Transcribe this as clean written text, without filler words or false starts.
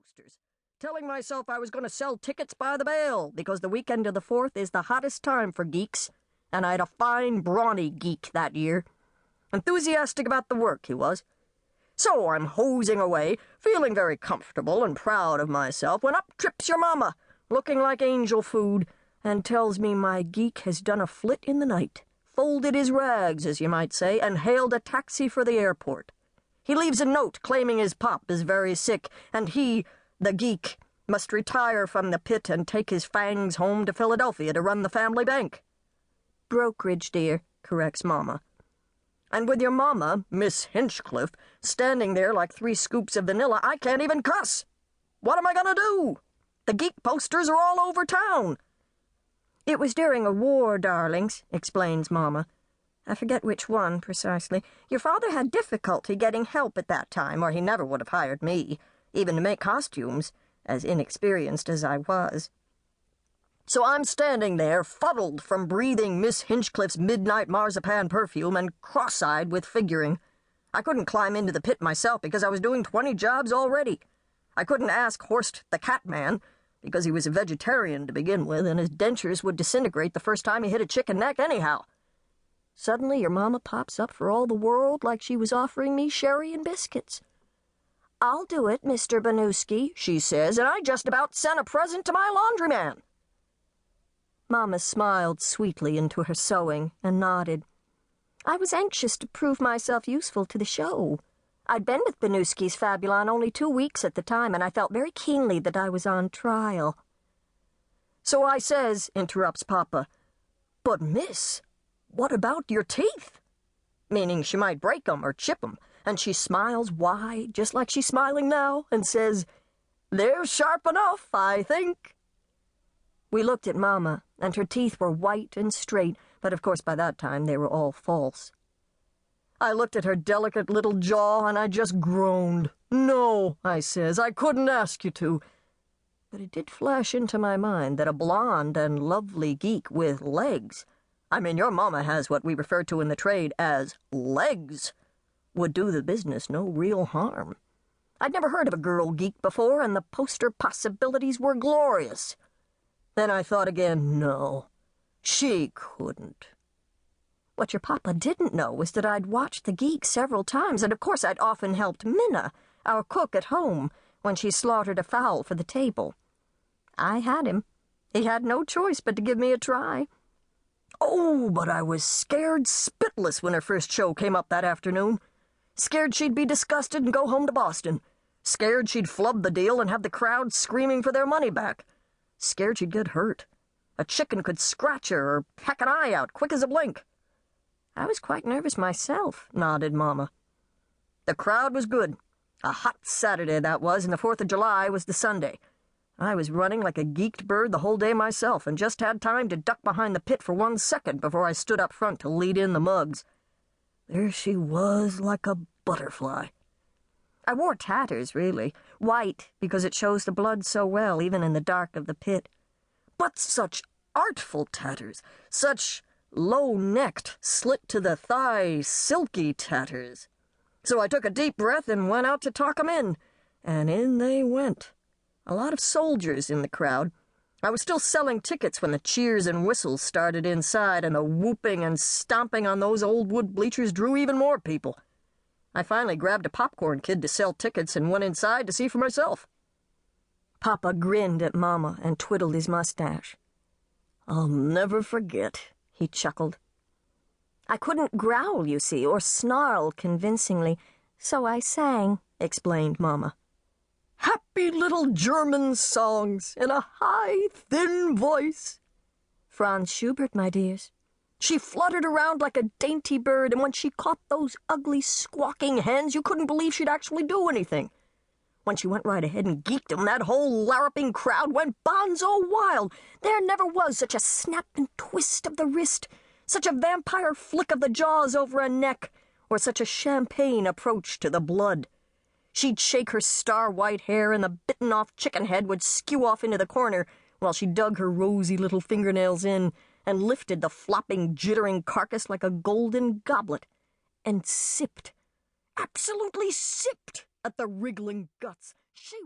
posters, telling myself I was going to sell tickets by the bale because the weekend of the 4th is the hottest time for geeks, and I had a fine, brawny geek that year. Enthusiastic about the work, he was. So I'm hosing away, feeling very comfortable and proud of myself, when up trips your mama, looking like angel food, and tells me my geek has done a flit in the night, folded his rags, as you might say, and hailed a taxi for the airport. He leaves a note claiming his pop is very sick, and he, the geek, must retire from the pit and take his fangs home to Philadelphia to run the family bank. Brokerage, dear, corrects Mama. And with your mama, Miss Hinchcliffe, standing there like 3 scoops of vanilla, I can't even cuss. What am I going to do? The geek posters are all over town. It was during a war, darlings, explains Mama. I forget which one, precisely. Your father had difficulty getting help at that time, or he never would have hired me, even to make costumes, as inexperienced as I was. So I'm standing there, fuddled from breathing Miss Hinchcliffe's midnight marzipan perfume and cross-eyed with figuring. I couldn't climb into the pit myself because I was doing 20 jobs already. I couldn't ask Horst the Catman, because he was a vegetarian to begin with, and his dentures would disintegrate the first time he hit a chicken neck anyhow. Suddenly your mama pops up for all the world like she was offering me sherry and biscuits. "I'll do it, Mr. Binewski," she says, and I just about sent a present to my laundryman. Mama smiled sweetly into her sewing and nodded. I was anxious to prove myself useful to the show. I'd been with Binewskis Fabulon only 2 weeks at the time, and I felt very keenly that I was on trial. So I says, interrupts Papa, "But, miss, what about your teeth?" Meaning she might break 'em or chip 'em, and she smiles wide, just like she's smiling now, and says, "They're sharp enough, I think." We looked at Mama, and her teeth were white and straight, but of course by that time they were all false. I looked at her delicate little jaw, and I just groaned. "No," I says, "I couldn't ask you to." But it did flash into my mind that a blonde and lovely geek with legs, I mean your mama has what we refer to in the trade as legs, would do the business no real harm. I'd never heard of a girl geek before, and the poster possibilities were glorious. Then I thought again, no, she couldn't. What your papa didn't know was that I'd watched the geek several times, and of course I'd often helped Minna, our cook at home, when she slaughtered a fowl for the table. I had him. He had no choice but to give me a try. Oh, but I was scared spitless when her first show came up that afternoon. Scared she'd be disgusted and go home to Boston. Scared she'd flub the deal and have the crowd screaming for their money back. Scared she'd get hurt. A chicken could scratch her or peck an eye out quick as a blink. I was quite nervous myself, nodded Mama. The crowd was good. A hot Saturday that was, and the 4th of July was the Sunday. I was running like a geeked bird the whole day myself, and just had time to duck behind the pit for 1 second before I stood up front to lead in the mugs. There she was, like a butterfly. I wore tatters, really. White, because it shows the blood so well, even in the dark of the pit. But such artful tatters, such low-necked, slit-to-the-thigh, silky tatters. So I took a deep breath and went out to talk 'em in, and in they went. A lot of soldiers in the crowd. I was still selling tickets when the cheers and whistles started inside, and the whooping and stomping on those old wood bleachers drew even more people. I finally grabbed a popcorn kid to sell tickets and went inside to see for myself. Papa grinned at Mama and twiddled his mustache. "I'll never forget," he chuckled. I couldn't growl, you see, or snarl convincingly, so I sang, explained Mama. Happy little German songs in a high, thin voice. Franz Schubert, my dears. She fluttered around like a dainty bird, and when she caught those ugly, squawking hens, you couldn't believe she'd actually do anything. When she went right ahead and geeked 'em, that whole larruping crowd went bonzo wild. There never was such a snap and twist of the wrist, such a vampire flick of the jaws over a neck, or such a champagne approach to the blood. She'd shake her star-white hair, and the bitten-off chicken head would skew off into the corner while she dug her rosy little fingernails in and lifted the flopping, jittering carcass like a golden goblet, and sipped, absolutely sipped, at the wriggling guts. She